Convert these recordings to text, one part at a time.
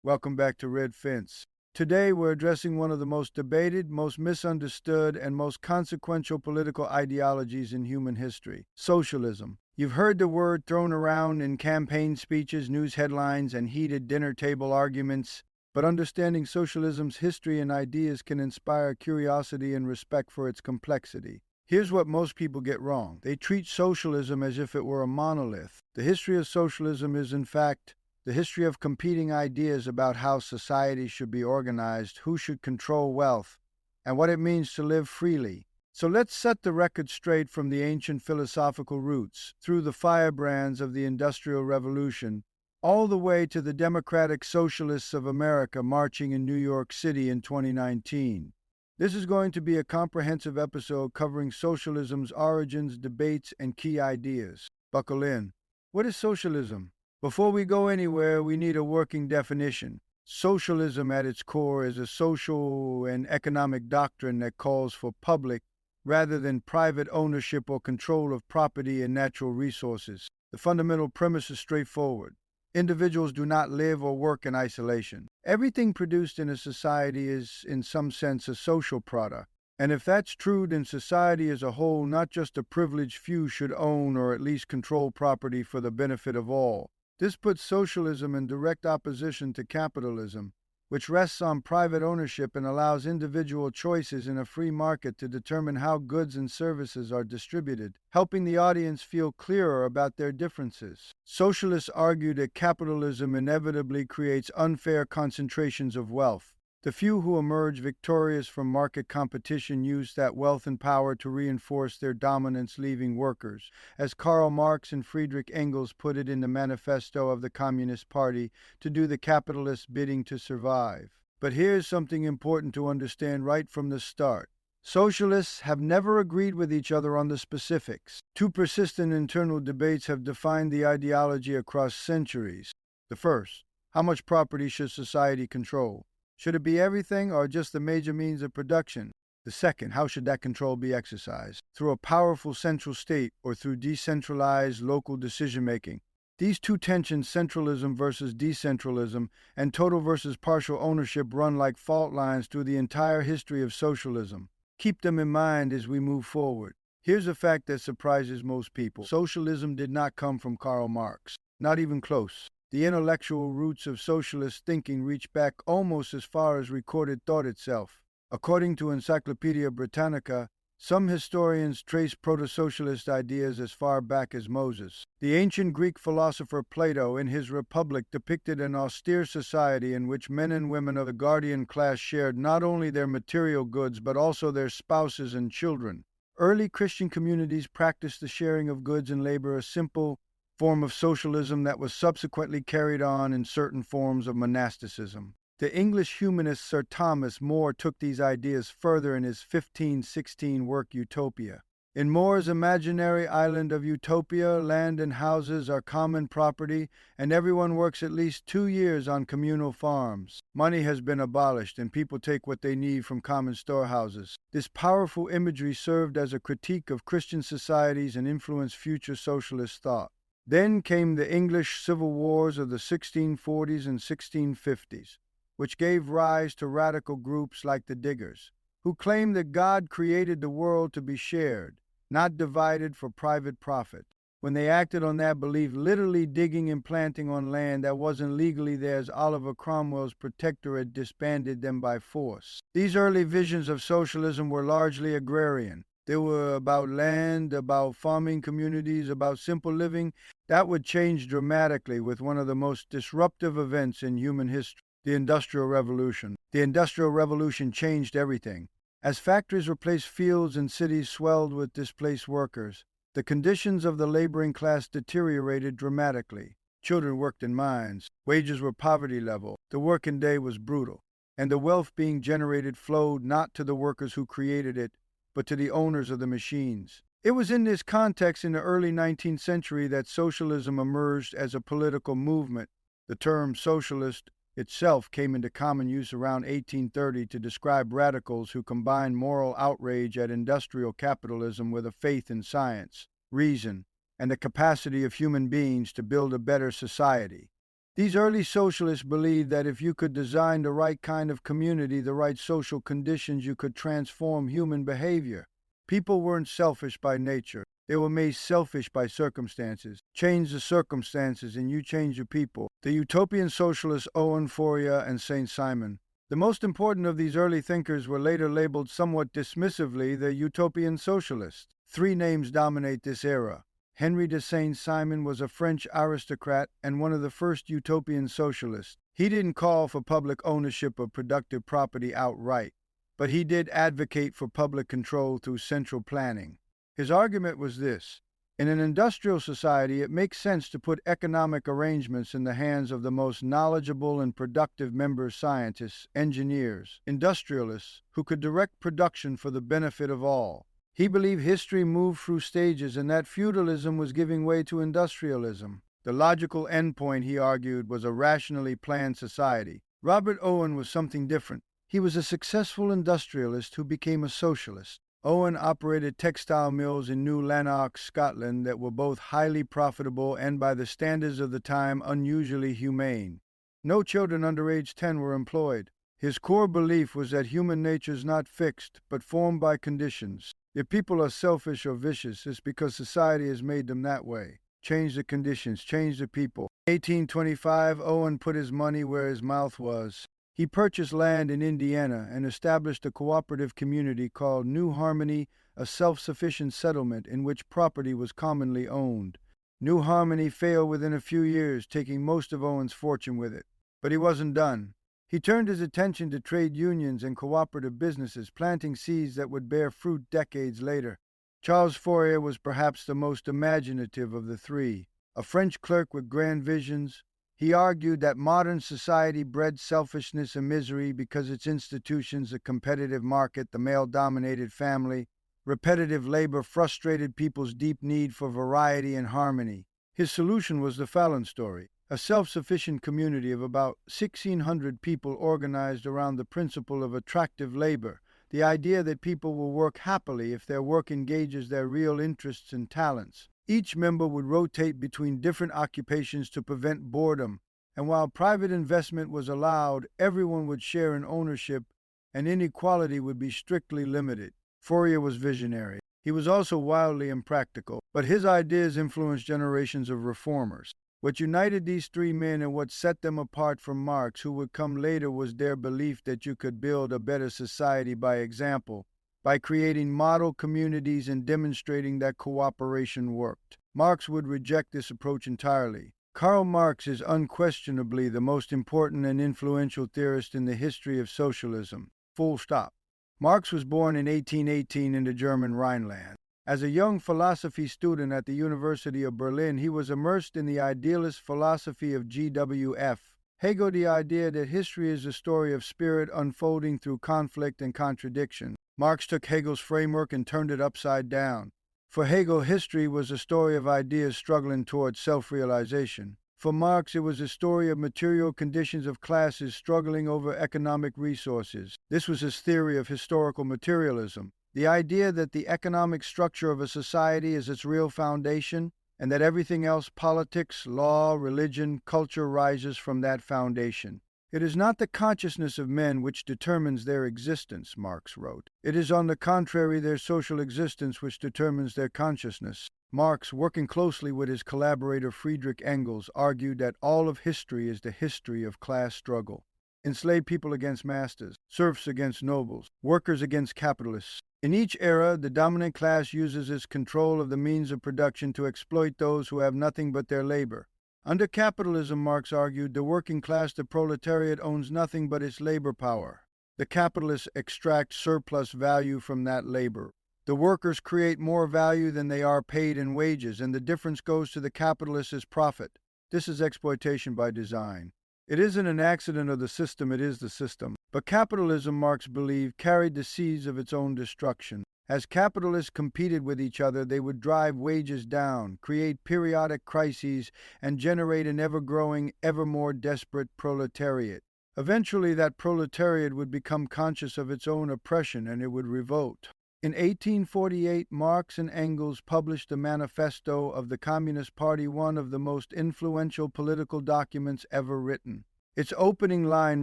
Welcome back to Red Fence. Today we're addressing one of the most debated, most misunderstood, and most consequential political ideologies in human history: socialism. You've heard the word thrown around in campaign speeches, news headlines, and heated dinner table arguments, but understanding socialism's history and ideas can inspire curiosity and respect for its complexity. Here's what most people get wrong. They treat socialism as if it were a monolith. The history of socialism is, in fact, the history of competing ideas about how society should be organized, who should control wealth, and what it means to live freely. So let's set the record straight from the ancient philosophical roots, through the firebrands of the Industrial Revolution, all the way to the democratic socialists of America marching in New York City in 2019. This is going to be a comprehensive episode covering socialism's origins, debates, and key ideas. Buckle in. What is socialism? Before we go anywhere, we need a working definition. Socialism at its core is a social and economic doctrine that calls for public rather than private ownership or control of property and natural resources. The fundamental premise is straightforward. Individuals do not live or work in isolation. Everything produced in a society is, in some sense, a social product. And if that's true, then society as a whole, not just a privileged few, should own or at least control property for the benefit of all. This puts socialism in direct opposition to capitalism, which rests on private ownership and allows individual choices in a free market to determine how goods and services are distributed, helping the audience feel clearer about their differences. Socialists argue that capitalism inevitably creates unfair concentrations of wealth. The few who emerge victorious from market competition use that wealth and power to reinforce their dominance, leaving workers, as Karl Marx and Friedrich Engels put it in the manifesto of the Communist Party, to do the capitalist's bidding to survive. But here's something important to understand right from the start. Socialists have never agreed with each other on the specifics. Two persistent internal debates have defined the ideology across centuries. The first: how much property should society control? Should it be everything or just the major means of production? The second: how should that control be exercised? Through a powerful central state or through decentralized local decision-making? These two tensions, centralism versus decentralism and total versus partial ownership, run like fault lines through the entire history of socialism. Keep them in mind as we move forward. Here's a fact that surprises most people. Socialism did not come from Karl Marx. Not even close. The intellectual roots of socialist thinking reach back almost as far as recorded thought itself. According to Encyclopedia Britannica, some historians trace proto-socialist ideas as far back as Moses. The ancient Greek philosopher Plato, in his Republic, depicted an austere society in which men and women of the guardian class shared not only their material goods but also their spouses and children. Early Christian communities practiced the sharing of goods and labor, a simple form of socialism that was subsequently carried on in certain forms of monasticism. The English humanist Sir Thomas More took these ideas further in his 1516 work Utopia. In More's imaginary island of Utopia, land and houses are common property, and everyone works at least 2 years on communal farms. Money has been abolished, and people take what they need from common storehouses. This powerful imagery served as a critique of Christian societies and influenced future socialist thought. Then came the English civil wars of the 1640s and 1650s, which gave rise to radical groups like the Diggers, who claimed that God created the world to be shared, not divided for private profit. When they acted on that belief, literally digging and planting on land that wasn't legally theirs, Oliver Cromwell's protectorate disbanded them by force. These early visions of socialism were largely agrarian. They were about land, about farming communities, about simple living. That would change dramatically with one of the most disruptive events in human history, the Industrial Revolution. The Industrial Revolution changed everything. As factories replaced fields and cities swelled with displaced workers, the conditions of the laboring class deteriorated dramatically. Children worked in mines. Wages were poverty level. The working day was brutal. And the wealth being generated flowed not to the workers who created it, but to the owners of the machines. It was in this context in the early 19th century that socialism emerged as a political movement. The term socialist itself came into common use around 1830 to describe radicals who combined moral outrage at industrial capitalism with a faith in science, reason, and the capacity of human beings to build a better society. These early socialists believed that if you could design the right kind of community, the right social conditions, you could transform human behavior. People weren't selfish by nature. They were made selfish by circumstances. Change the circumstances and you change the people. The utopian socialists Owen, Fourier, and Saint Simon. The most important of these early thinkers were later labeled somewhat dismissively the utopian socialists. Three names dominate this era. Henry de Saint-Simon was a French aristocrat and one of the first utopian socialists. He didn't call for public ownership of productive property outright, but he did advocate for public control through central planning. His argument was this: in an industrial society, it makes sense to put economic arrangements in the hands of the most knowledgeable and productive members, scientists, engineers, industrialists, who could direct production for the benefit of all. He believed history moved through stages and that feudalism was giving way to industrialism. The logical endpoint, he argued, was a rationally planned society. Robert Owen was something different. He was a successful industrialist who became a socialist. Owen operated textile mills in New Lanark, Scotland, that were both highly profitable and, by the standards of the time, unusually humane. No children under age 10 were employed. His core belief was that human nature is not fixed, but formed by conditions. If people are selfish or vicious, it's because society has made them that way. Change the conditions, change the people. In 1825, Owen put his money where his mouth was. He purchased land in Indiana and established a cooperative community called New Harmony, a self-sufficient settlement in which property was commonly owned. New Harmony failed within a few years, taking most of Owen's fortune with it. But he wasn't done. He turned his attention to trade unions and cooperative businesses, planting seeds that would bear fruit decades later. Charles Fourier was perhaps the most imaginative of the three. A French clerk with grand visions, he argued that modern society bred selfishness and misery because its institutions, the competitive market, the male-dominated family, repetitive labor frustrated people's deep need for variety and harmony. His solution was the Fallon story. A self-sufficient community of about 1,600 people organized around the principle of attractive labor, the idea that people will work happily if their work engages their real interests and talents. Each member would rotate between different occupations to prevent boredom, and while private investment was allowed, everyone would share in ownership, and inequality would be strictly limited. Fourier was visionary. He was also wildly impractical, but his ideas influenced generations of reformers. What united these three men and what set them apart from Marx, who would come later, was their belief that you could build a better society by example, by creating model communities and demonstrating that cooperation worked. Marx would reject this approach entirely. Karl Marx is unquestionably the most important and influential theorist in the history of socialism. Full stop. Marx was born in 1818 in the German Rhineland. As a young philosophy student at the University of Berlin, he was immersed in the idealist philosophy of GWF. Hegel, the idea that history is a story of spirit unfolding through conflict and contradiction. Marx took Hegel's framework and turned it upside down. For Hegel, history was a story of ideas struggling towards self-realization. For Marx, it was a story of material conditions of classes struggling over economic resources. This was his theory of historical materialism. The idea that the economic structure of a society is its real foundation, and that everything else, politics, law, religion, culture, rises from that foundation. It is not the consciousness of men which determines their existence, Marx wrote. It is, on the contrary, their social existence which determines their consciousness. Marx, working closely with his collaborator Friedrich Engels, argued that all of history is the history of class struggle. Enslaved people against masters, serfs against nobles, workers against capitalists. In each era, the dominant class uses its control of the means of production to exploit those who have nothing but their labor. Under capitalism, Marx argued, the working class, the proletariat, owns nothing but its labor power. The capitalists extract surplus value from that labor. The workers create more value than they are paid in wages, and the difference goes to the capitalists as profit. This is exploitation by design. It isn't an accident of the system, it is the system. But capitalism, Marx believed, carried the seeds of its own destruction. As capitalists competed with each other, they would drive wages down, create periodic crises, and generate an ever-growing, ever more desperate proletariat. Eventually, that proletariat would become conscious of its own oppression, and it would revolt. In 1848, Marx and Engels published the Manifesto of the Communist Party, one of the most influential political documents ever written. Its opening line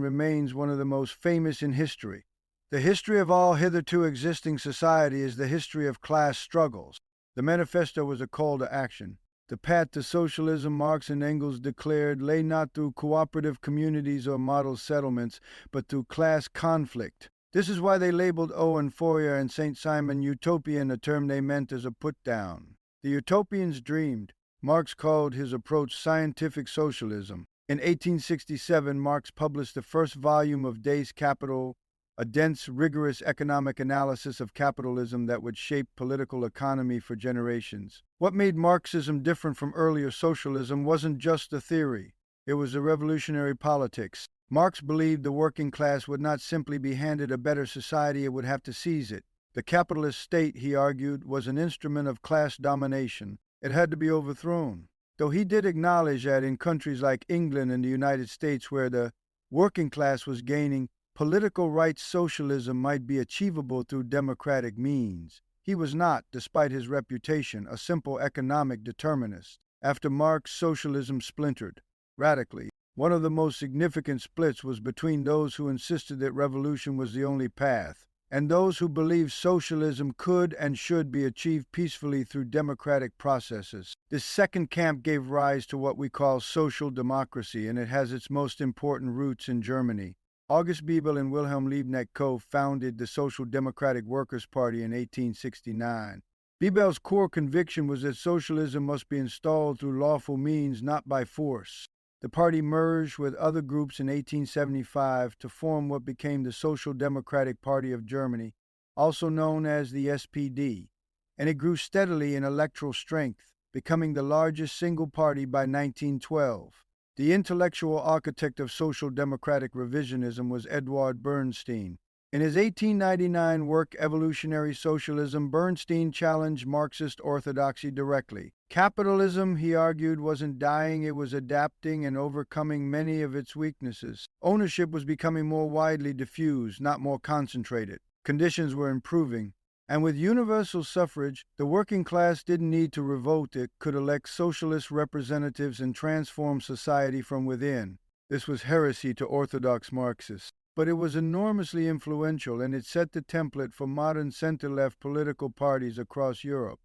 remains one of the most famous in history. The history of all hitherto existing society is the history of class struggles. The manifesto was a call to action. The path to socialism, Marx and Engels declared, lay not through cooperative communities or model settlements, but through class conflict. This is why they labeled Owen Fourier and St. Simon utopian, a term they meant as a put-down. The utopians dreamed. Marx called his approach scientific socialism. In 1867, Marx published the first volume of Das Kapital, a dense, rigorous economic analysis of capitalism that would shape political economy for generations. What made Marxism different from earlier socialism wasn't just a theory. It was a revolutionary politics. Marx believed the working class would not simply be handed a better society, it would have to seize it. The capitalist state, he argued, was an instrument of class domination. It had to be overthrown. Though he did acknowledge that in countries like England and the United States, where the working class was gaining, political rights socialism might be achievable through democratic means. He was not, despite his reputation, a simple economic determinist. After Marx, socialism splintered radically. One of the most significant splits was between those who insisted that revolution was the only path, and those who believed socialism could and should be achieved peacefully through democratic processes. This second camp gave rise to what we call social democracy, and it has its most important roots in Germany. August Bebel and Wilhelm Liebknecht co-founded the Social Democratic Workers' Party in 1869. Bebel's core conviction was that socialism must be installed through lawful means, not by force. The party merged with other groups in 1875 to form what became the Social Democratic Party of Germany, also known as the SPD, and it grew steadily in electoral strength, becoming the largest single party by 1912. The intellectual architect of social democratic revisionism was Eduard Bernstein. In his 1899 work Evolutionary Socialism, Bernstein challenged Marxist orthodoxy directly. Capitalism, he argued, wasn't dying, it was adapting and overcoming many of its weaknesses. Ownership was becoming more widely diffused, not more concentrated. Conditions were improving. And with universal suffrage, the working class didn't need to revolt, it could elect socialist representatives and transform society from within. This was heresy to orthodox Marxists. But it was enormously influential, and it set the template for modern center-left political parties across Europe.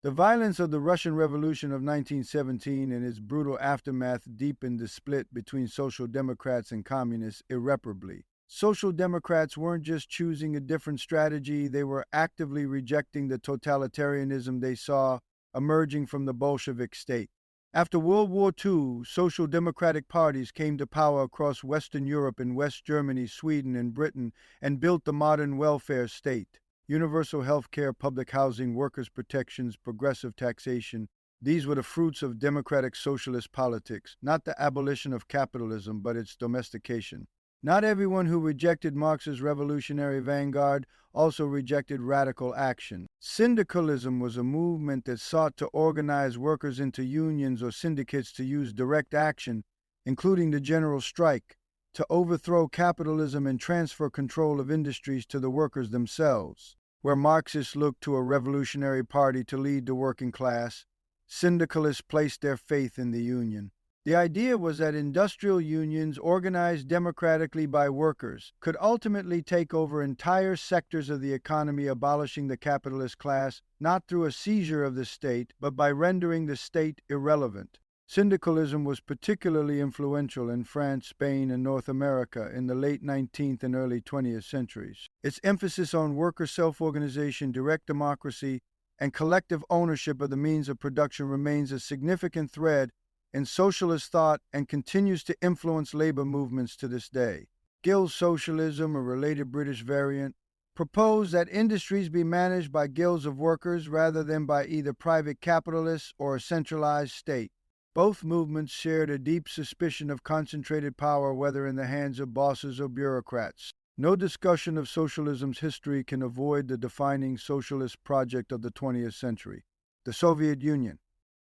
The violence of the Russian Revolution of 1917 and its brutal aftermath deepened the split between social democrats and communists irreparably. Social democrats weren't just choosing a different strategy, they were actively rejecting the totalitarianism they saw emerging from the Bolshevik state. After World War II, social democratic parties came to power across Western Europe and West Germany, Sweden, and Britain, and built the modern welfare state. Universal health care, public housing, workers' protections, progressive taxation. These were the fruits of democratic socialist politics, not the abolition of capitalism, but its domestication. Not everyone who rejected Marx's revolutionary vanguard also rejected radical action. Syndicalism was a movement that sought to organize workers into unions or syndicates to use direct action, including the general strike, to overthrow capitalism and transfer control of industries to the workers themselves. Where Marxists looked to a revolutionary party to lead the working class, syndicalists placed their faith in the union. The idea was that industrial unions, organized democratically by workers, could ultimately take over entire sectors of the economy, abolishing the capitalist class, not through a seizure of the state, but by rendering the state irrelevant. Syndicalism was particularly influential in France, Spain, and North America in the late 19th and early 20th centuries. Its emphasis on worker self-organization, direct democracy, and collective ownership of the means of production remains a significant thread in socialist thought and continues to influence labor movements to this day. Guild socialism, a related British variant, proposed that industries be managed by guilds of workers rather than by either private capitalists or a centralized state. Both movements shared a deep suspicion of concentrated power, whether in the hands of bosses or bureaucrats. No discussion of socialism's history can avoid the defining socialist project of the 20th century, the Soviet Union.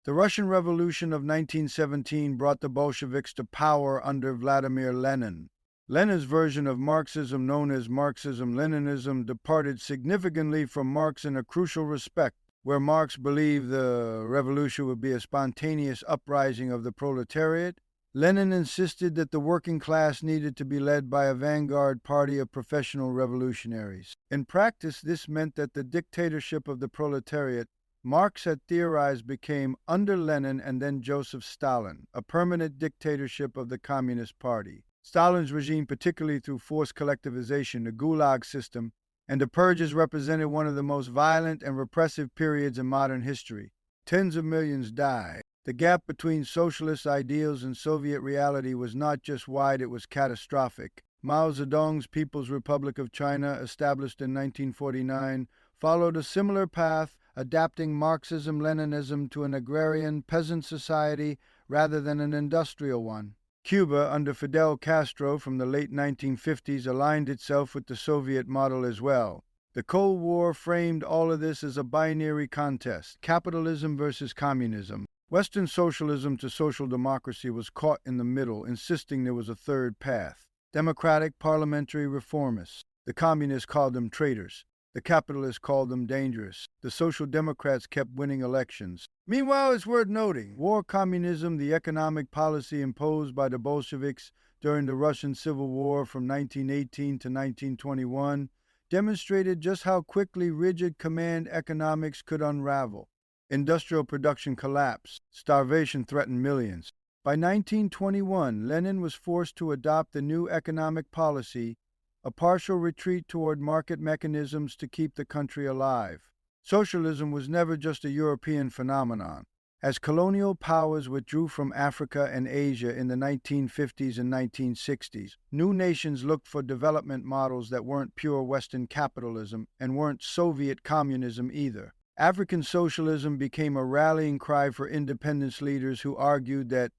The Russian Revolution of 1917 brought the Bolsheviks to power under Vladimir Lenin. Lenin's version of Marxism, known as Marxism-Leninism, departed significantly from Marx in a crucial respect. Where Marx believed the revolution would be a spontaneous uprising of the proletariat, Lenin insisted that the working class needed to be led by a vanguard party of professional revolutionaries. In practice, this meant that the dictatorship of the proletariat Marx had theorized became, under Lenin and then Joseph Stalin, a permanent dictatorship of the Communist Party. Stalin's regime, particularly through forced collectivization, the Gulag system, and the purges represented one of the most violent and repressive periods in modern history. Tens of millions died. The gap between socialist ideals and Soviet reality was not just wide, it was catastrophic. Mao Zedong's People's Republic of China, established in 1949, followed a similar path, adapting Marxism-Leninism to an agrarian peasant society rather than an industrial one. Cuba, under Fidel Castro from the late 1950s, aligned itself with the Soviet model as well. The Cold War framed all of this as a binary contest, capitalism versus communism. Western socialism to social democracy was caught in the middle, insisting there was a third path. Democratic parliamentary reformists. The communists called them traitors. The capitalists called them dangerous. The Social Democrats kept winning elections. Meanwhile, it's worth noting, war communism, the economic policy imposed by the Bolsheviks during the Russian Civil War from 1918 to 1921, demonstrated just how quickly rigid command economics could unravel. Industrial production collapsed. Starvation threatened millions. By 1921, Lenin was forced to adopt the new economic policy, a partial retreat toward market mechanisms to keep the country alive. Socialism was never just a European phenomenon. As colonial powers withdrew from Africa and Asia in the 1950s and 1960s, new nations looked for development models that weren't pure Western capitalism and weren't Soviet communism either. African socialism became a rallying cry for independence leaders who argued that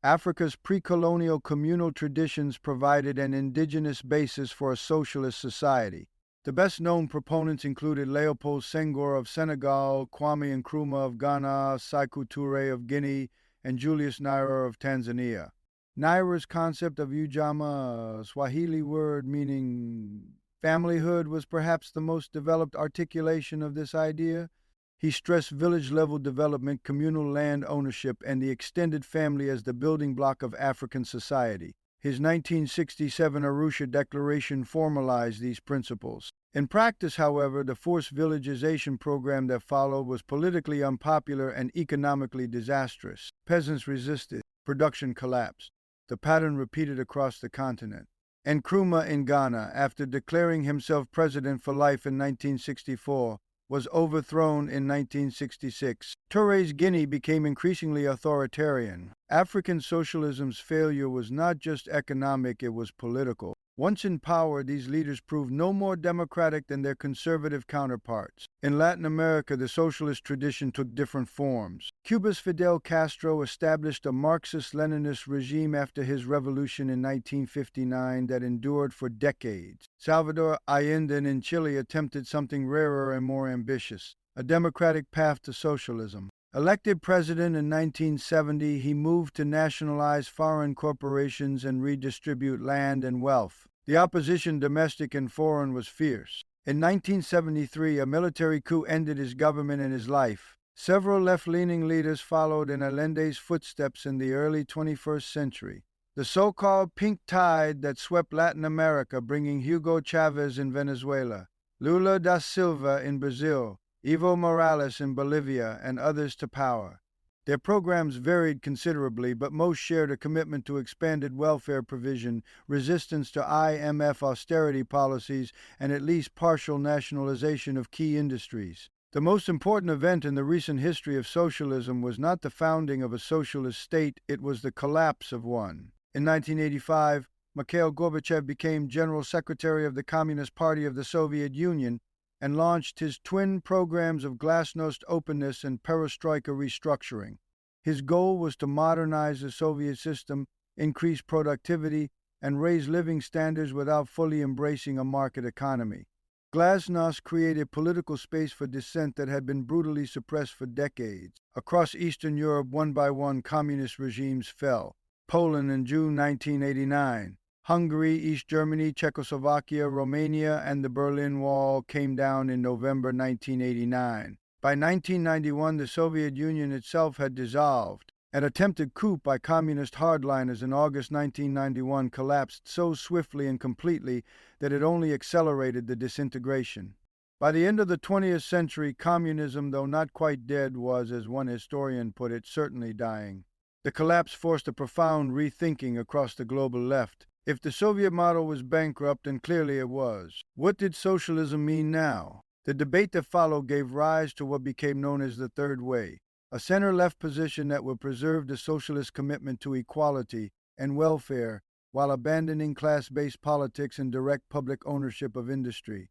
Africa's pre-colonial communal traditions provided an indigenous basis for a socialist society. The best-known proponents included Leopold Senghor of Senegal, Kwame Nkrumah of Ghana, Sékou Touré of Guinea, and Julius Nyerere of Tanzania. Nyerere's concept of ujamaa, a Swahili word meaning familyhood, was perhaps the most developed articulation of this idea. He stressed village-level development, communal land ownership, and the extended family as the building block of African society. His 1967 Arusha Declaration formalized these principles. In practice, however, the forced villagization program that followed was politically unpopular and economically disastrous. Peasants resisted. Production collapsed. The pattern repeated across the continent. Nkrumah in Ghana, after declaring himself president for life in 1964, was overthrown in 1966. Touré's Guinea became increasingly authoritarian. African socialism's failure was not just economic, it was political. Once in power, these leaders proved no more democratic than their conservative counterparts. In Latin America, the socialist tradition took different forms. Cuba's Fidel Castro established a Marxist-Leninist regime after his revolution in 1959 that endured for decades. Salvador Allende in Chile attempted something rarer and more ambitious, a democratic path to socialism. Elected president in 1970, he moved to nationalize foreign corporations and redistribute land and wealth. The opposition, domestic and foreign, was fierce. In 1973, a military coup ended his government and his life. Several left-leaning leaders followed in Allende's footsteps in the early 21st century. The so-called pink tide that swept Latin America, bringing Hugo Chavez in Venezuela, Lula da Silva in Brazil, Evo Morales in Bolivia, and others to power. Their programs varied considerably, but most shared a commitment to expanded welfare provision, resistance to IMF austerity policies, and at least partial nationalization of key industries. The most important event in the recent history of socialism was not the founding of a socialist state, it was the collapse of one. In 1985, Mikhail Gorbachev became General Secretary of the Communist Party of the Soviet Union, and launched his twin programs of glasnost openness and perestroika restructuring. His goal was to modernize the Soviet system, increase productivity, and raise living standards without fully embracing a market economy. Glasnost created political space for dissent that had been brutally suppressed for decades. Across Eastern Europe, one by one, communist regimes fell. Poland in June 1989, Hungary, East Germany, Czechoslovakia, Romania, and the Berlin Wall came down in November 1989. By 1991, the Soviet Union itself had dissolved. An attempted coup by communist hardliners in August 1991 collapsed so swiftly and completely that it only accelerated the disintegration. By the end of the 20th century, communism, though not quite dead, was, as one historian put it, certainly dying. The collapse forced a profound rethinking across the global left. If the Soviet model was bankrupt, and clearly it was, what did socialism mean now? The debate that followed gave rise to what became known as the Third Way, a center-left position that would preserve the socialist commitment to equality and welfare while abandoning class-based politics and direct public ownership of industry.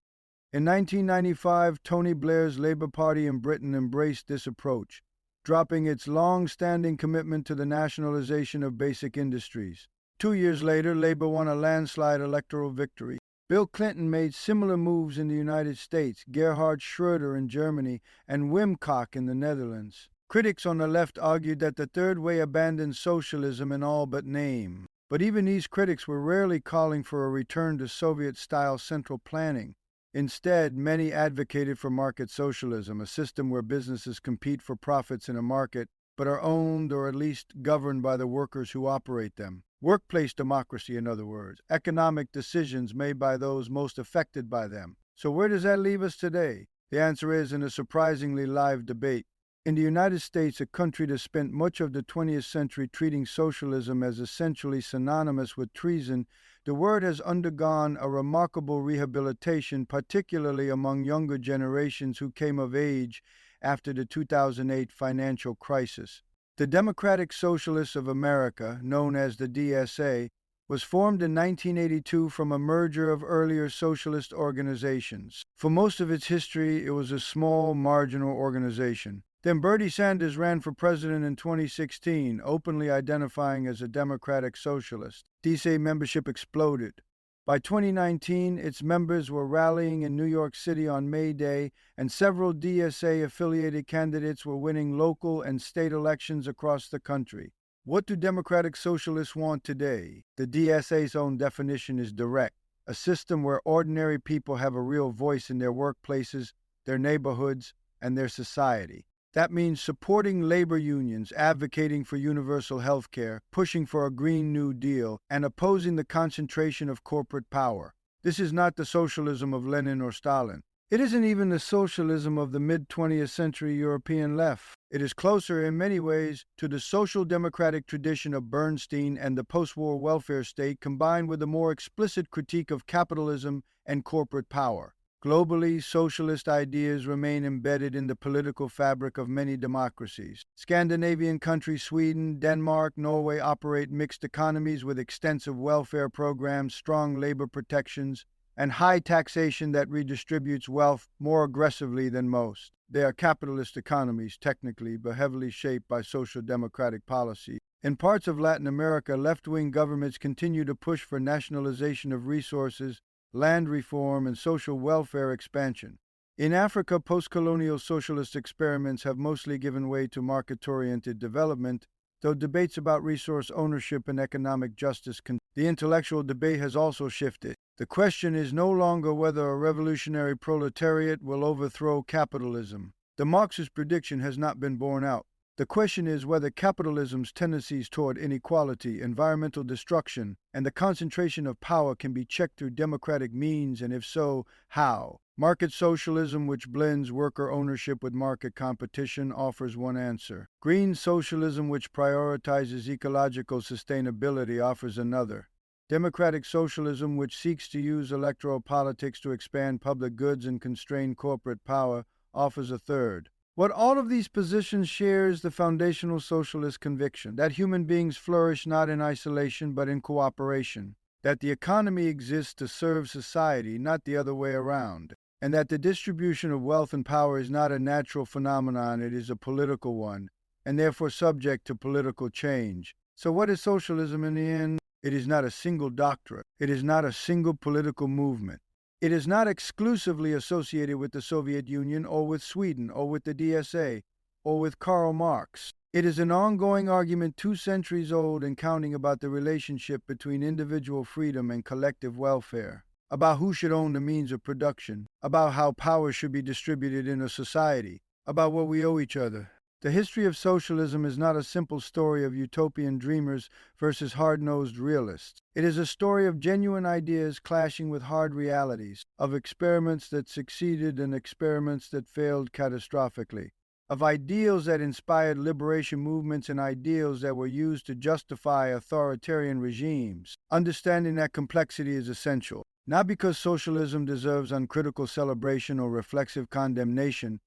In 1995, Tony Blair's Labour Party in Britain embraced this approach, dropping its long-standing commitment to the nationalization of basic industries. 2 years later, Labour won a landslide electoral victory. Bill Clinton made similar moves in the United States, Gerhard Schröder in Germany, and Wim Kok in the Netherlands. Critics on the left argued that the Third Way abandoned socialism in all but name. But even these critics were rarely calling for a return to Soviet-style central planning. Instead, many advocated for market socialism, a system where businesses compete for profits in a market, but are owned or at least governed by the workers who operate them. Workplace democracy, in other words, economic decisions made by those most affected by them. So where does that leave us today? The answer is in a surprisingly live debate. In the United States, a country that spent much of the 20th century treating socialism as essentially synonymous with treason, the word has undergone a remarkable rehabilitation, particularly among younger generations who came of age after the 2008 financial crisis. The Democratic Socialists of America, known as the DSA, was formed in 1982 from a merger of earlier socialist organizations. For most of its history, it was a small, marginal organization. Then Bernie Sanders ran for president in 2016, openly identifying as a democratic socialist. DSA membership exploded. By 2019, its members were rallying in New York City on May Day, and several DSA-affiliated candidates were winning local and state elections across the country. What do democratic socialists want today? The DSA's own definition is direct, a system where ordinary people have a real voice in their workplaces, their neighborhoods, and their society. That means supporting labor unions, advocating for universal health care, pushing for a Green New Deal, and opposing the concentration of corporate power. This is not the socialism of Lenin or Stalin. It isn't even the socialism of the mid-20th century European left. It is closer in many ways to the social democratic tradition of Bernstein and the post-war welfare state, combined with a more explicit critique of capitalism and corporate power. Globally, socialist ideas remain embedded in the political fabric of many democracies. Scandinavian countries, Sweden, Denmark, Norway operate mixed economies with extensive welfare programs, strong labor protections, and high taxation that redistributes wealth more aggressively than most. They are capitalist economies, technically, but heavily shaped by social democratic policy. In parts of Latin America, left-wing governments continue to push for nationalization of resources, land reform, and social welfare expansion. In Africa, post-colonial socialist experiments have mostly given way to market-oriented development, though debates about resource ownership and economic justice continue. The intellectual debate has also shifted. The question is no longer whether a revolutionary proletariat will overthrow capitalism. The Marxist prediction has not been borne out. The question is whether capitalism's tendencies toward inequality, environmental destruction, and the concentration of power can be checked through democratic means, and if so, how. Market socialism, which blends worker ownership with market competition, offers one answer. Green socialism, which prioritizes ecological sustainability, offers another. Democratic socialism, which seeks to use electoral politics to expand public goods and constrain corporate power, offers a third. What all of these positions share is the foundational socialist conviction that human beings flourish not in isolation but in cooperation, that the economy exists to serve society, not the other way around, and that the distribution of wealth and power is not a natural phenomenon, it is a political one, and therefore subject to political change. So what is socialism in the end? It is not a single doctrine. It is not a single political movement. It is not exclusively associated with the Soviet Union or with Sweden or with the DSA or with Karl Marx. It is an ongoing argument 2 centuries old and counting about the relationship between individual freedom and collective welfare, about who should own the means of production, about how power should be distributed in a society, about what we owe each other. The history of socialism is not a simple story of utopian dreamers versus hard-nosed realists. It is a story of genuine ideas clashing with hard realities, of experiments that succeeded and experiments that failed catastrophically, of ideals that inspired liberation movements and ideals that were used to justify authoritarian regimes. Understanding that complexity is essential, not because socialism deserves uncritical celebration or reflexive condemnation,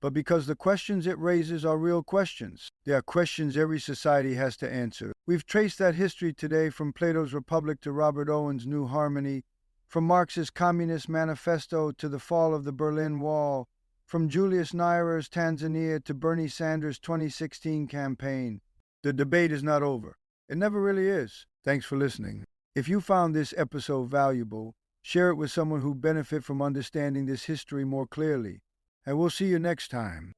but because the questions it raises are real questions. They are questions every society has to answer. We've traced that history today from Plato's Republic to Robert Owen's New Harmony, from Marx's Communist Manifesto to the fall of the Berlin Wall, from Julius Nyerer's Tanzania to Bernie Sanders' 2016 campaign. The debate is not over. It never really is. Thanks for listening. If you found this episode valuable, share it with someone who benefit from understanding this history more clearly. And we'll see you next time.